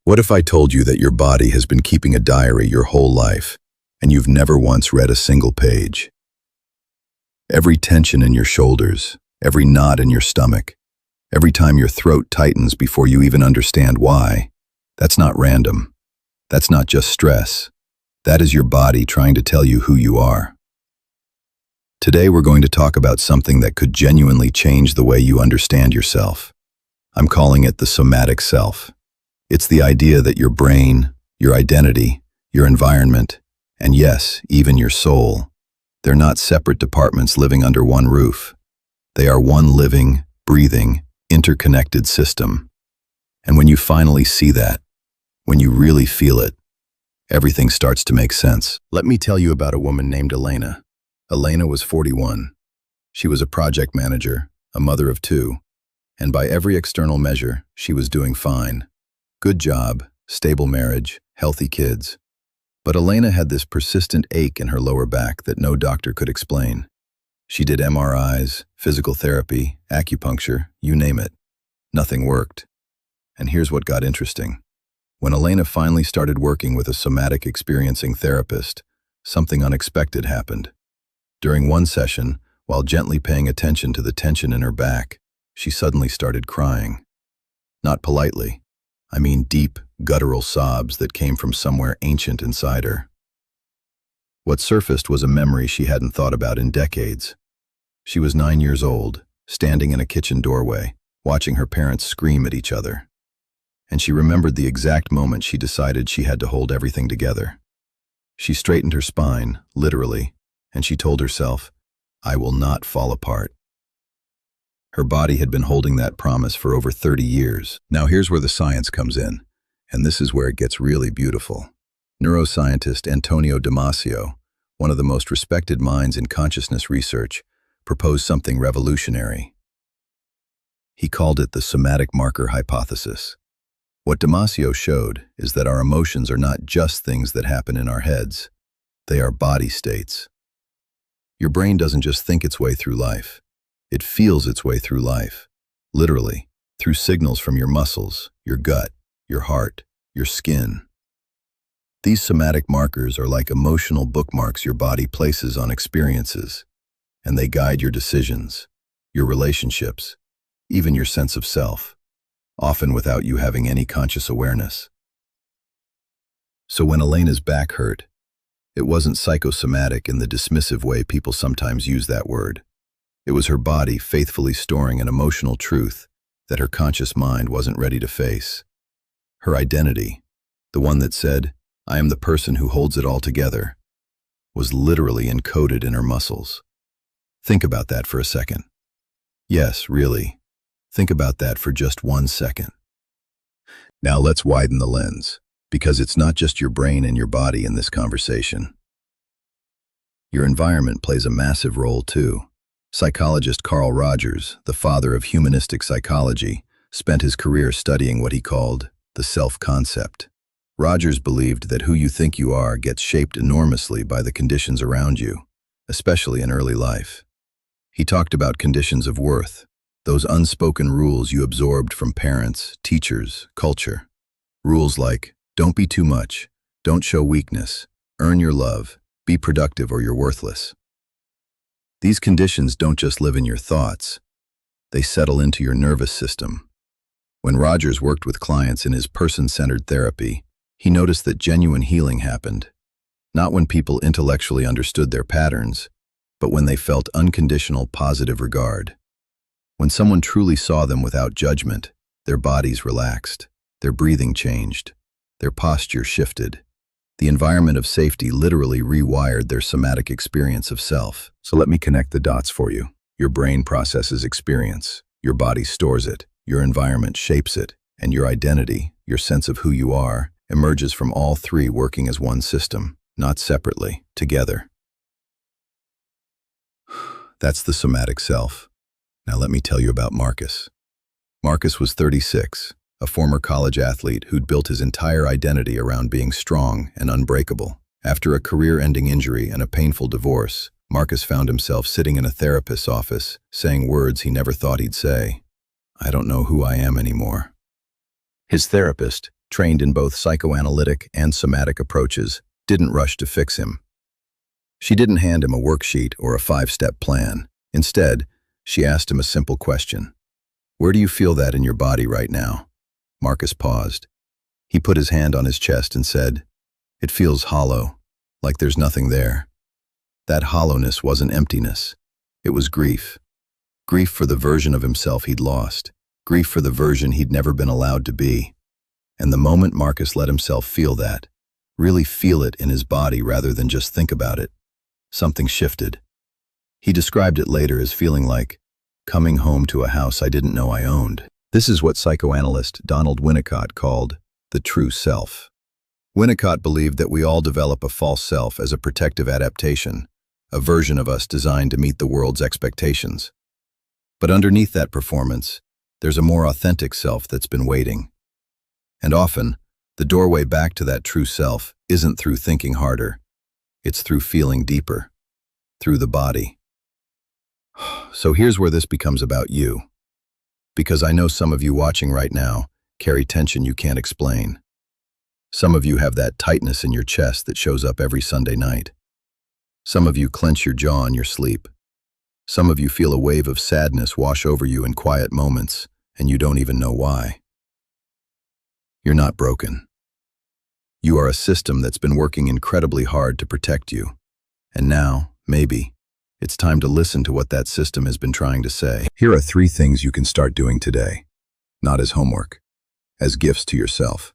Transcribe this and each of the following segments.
What if I told you that your body has been keeping a diary your whole life, and you've never once read a single page? Every tension in your shoulders, every knot in your stomach, every time your throat tightens before you even understand why, that's not random. That's not just stress. That is your body trying to tell you who you are. Today we're going to talk about something that could genuinely change the way you understand yourself. I'm calling it the somatic self. It's the idea that your brain, your identity, your environment, and yes, even your soul, they're not separate departments living under one roof. They are one living, breathing, interconnected system. And when you finally see that, when you really feel it, everything starts to make sense. Let me tell you about a woman named Elena. Elena was 41. She was a project manager, a mother of 2, and by every external measure, she was doing fine. Good job, stable marriage, healthy kids. But Elena had this persistent ache in her lower back that no doctor could explain. She did MRIs, physical therapy, acupuncture, you name it. Nothing worked. And here's what got interesting. When Elena finally started working with a somatic experiencing therapist, something unexpected happened. During one session, while gently paying attention to the tension in her back, she suddenly started crying. Not politely. I mean deep, guttural sobs that came from somewhere ancient inside her. What surfaced was a memory she hadn't thought about in decades. She was 9 years old, standing in a kitchen doorway, watching her parents scream at each other. And she remembered the exact moment she decided she had to hold everything together. She straightened her spine, literally, and she told herself, "I will not fall apart." Her body had been holding that promise for over 30 years. Now here's where the science comes in, and this is where it gets really beautiful. Neuroscientist Antonio Damasio, one of the most respected minds in consciousness research, proposed something revolutionary. He called it the somatic marker hypothesis. What Damasio showed is that our emotions are not just things that happen in our heads. They are body states. Your brain doesn't just think its way through life. It feels its way through life, literally, through signals from your muscles, your gut, your heart, your skin. These somatic markers are like emotional bookmarks your body places on experiences, and they guide your decisions, your relationships, even your sense of self, often without you having any conscious awareness. So when Elena's back hurt, it wasn't psychosomatic in the dismissive way people sometimes use that word. It was her body faithfully storing an emotional truth that her conscious mind wasn't ready to face. Her identity, the one that said, "I am the person who holds it all together," was literally encoded in her muscles. Think about that for a second. Yes, really. Think about that for just 1 second. Now let's widen the lens, because it's not just your brain and your body in this conversation. Your environment plays a massive role too. Psychologist Carl Rogers, the father of humanistic psychology, spent his career studying what he called the self-concept. Rogers believed that who you think you are gets shaped enormously by the conditions around you, especially in early life. He talked about conditions of worth, those unspoken rules you absorbed from parents, teachers, culture. Rules like, don't be too much, don't show weakness, earn your love, be productive or you're worthless. These conditions don't just live in your thoughts, they settle into your nervous system. When Rogers worked with clients in his person-centered therapy, he noticed that genuine healing happened, not when people intellectually understood their patterns, but when they felt unconditional positive regard. When someone truly saw them without judgment, their bodies relaxed, their breathing changed, their posture shifted. The environment of safety literally rewired their somatic experience of self. So let me connect the dots for you. Your brain processes experience, your body stores it, your environment shapes it, and your identity, your sense of who you are, emerges from all three working as one system, not separately, together. That's the somatic self. Now let me tell you about Marcus. Marcus was 36. A former college athlete who'd built his entire identity around being strong and unbreakable. After a career-ending injury and a painful divorce, Marcus found himself sitting in a therapist's office, saying words he never thought he'd say. "I don't know who I am anymore." His therapist, trained in both psychoanalytic and somatic approaches, didn't rush to fix him. She didn't hand him a worksheet or a 5-step plan. Instead, she asked him a simple question. "Where do you feel that in your body right now?" Marcus paused. He put his hand on his chest and said, "It feels hollow, like there's nothing there." That hollowness wasn't emptiness. It was grief. Grief for the version of himself he'd lost. Grief for the version he'd never been allowed to be. And the moment Marcus let himself feel that, really feel it in his body rather than just think about it, something shifted. He described it later as feeling like coming home to a house I didn't know I owned. This is what psychoanalyst Donald Winnicott called the true self. Winnicott believed that we all develop a false self as a protective adaptation, a version of us designed to meet the world's expectations. But underneath that performance, there's a more authentic self that's been waiting. And often, the doorway back to that true self isn't through thinking harder. It's through feeling deeper, through the body. So here's where this becomes about you. Because I know some of you watching right now carry tension you can't explain. Some of you have that tightness in your chest that shows up every Sunday night. Some of you clench your jaw in your sleep. Some of you feel a wave of sadness wash over you in quiet moments, and you don't even know why. You're not broken. You are a system that's been working incredibly hard to protect you. And now, maybe, it's time to listen to what that system has been trying to say. Here are 3 things you can start doing today, not as homework, as gifts to yourself.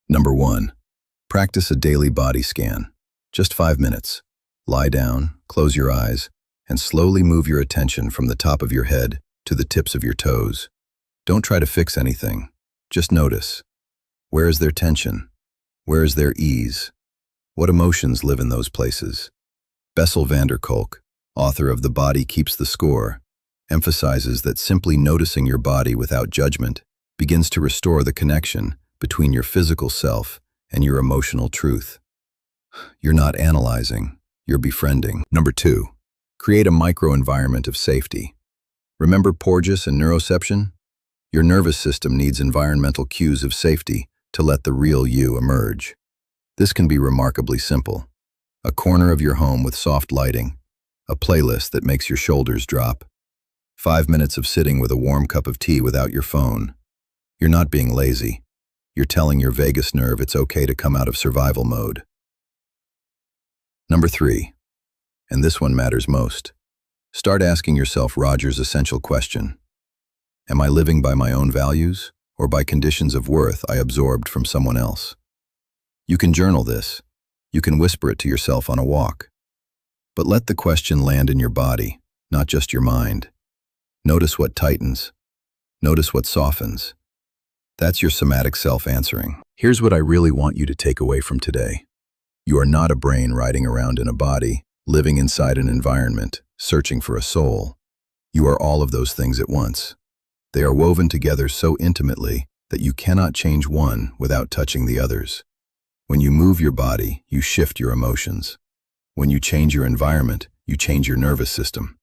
Number 1, practice a daily body scan. Just 5 minutes. Lie down, close your eyes, and slowly move your attention from the top of your head to the tips of your toes. Don't try to fix anything. Just notice. Where is there tension? Where is there ease? What emotions live in those places? Bessel van der Kolk, author of The Body Keeps the Score, emphasizes that simply noticing your body without judgment begins to restore the connection between your physical self and your emotional truth. You're not analyzing, you're befriending. Number 2, create a microenvironment of safety. Remember Porges and neuroception? Your nervous system needs environmental cues of safety to let the real you emerge. This can be remarkably simple. A corner of your home with soft lighting, a playlist that makes your shoulders drop, 5 minutes of sitting with a warm cup of tea without your phone. You're not being lazy. You're telling your vagus nerve it's okay to come out of survival mode. Number 3, and this one matters most. Start asking yourself Roger's essential question. Am I living by my own values or by conditions of worth I absorbed from someone else? You can journal this. You can whisper it to yourself on a walk. But let the question land in your body, not just your mind. Notice what tightens. Notice what softens. That's your somatic self answering. Here's what I really want you to take away from today. You are not a brain riding around in a body, living inside an environment, searching for a soul. You are all of those things at once. They are woven together so intimately that you cannot change one without touching the others. When you move your body, you shift your emotions. When you change your environment, you change your nervous system.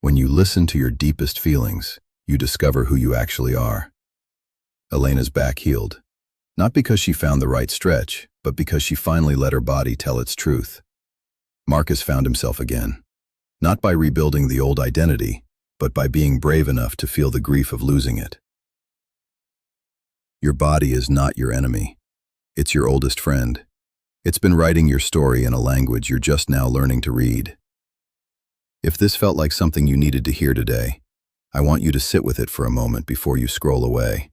When you listen to your deepest feelings, you discover who you actually are. Elena's back healed. Not because she found the right stretch, but because she finally let her body tell its truth. Marcus found himself again. Not by rebuilding the old identity, but by being brave enough to feel the grief of losing it. Your body is not your enemy. It's your oldest friend. It's been writing your story in a language you're just now learning to read. If this felt like something you needed to hear today, I want you to sit with it for a moment before you scroll away.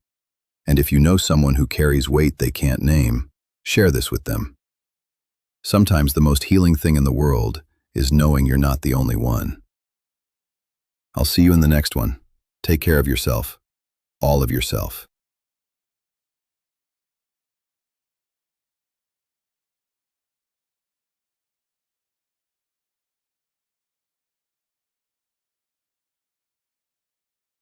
And if you know someone who carries weight they can't name, share this with them. Sometimes the most healing thing in the world is knowing you're not the only one. I'll see you in the next one. Take care of yourself, all of yourself.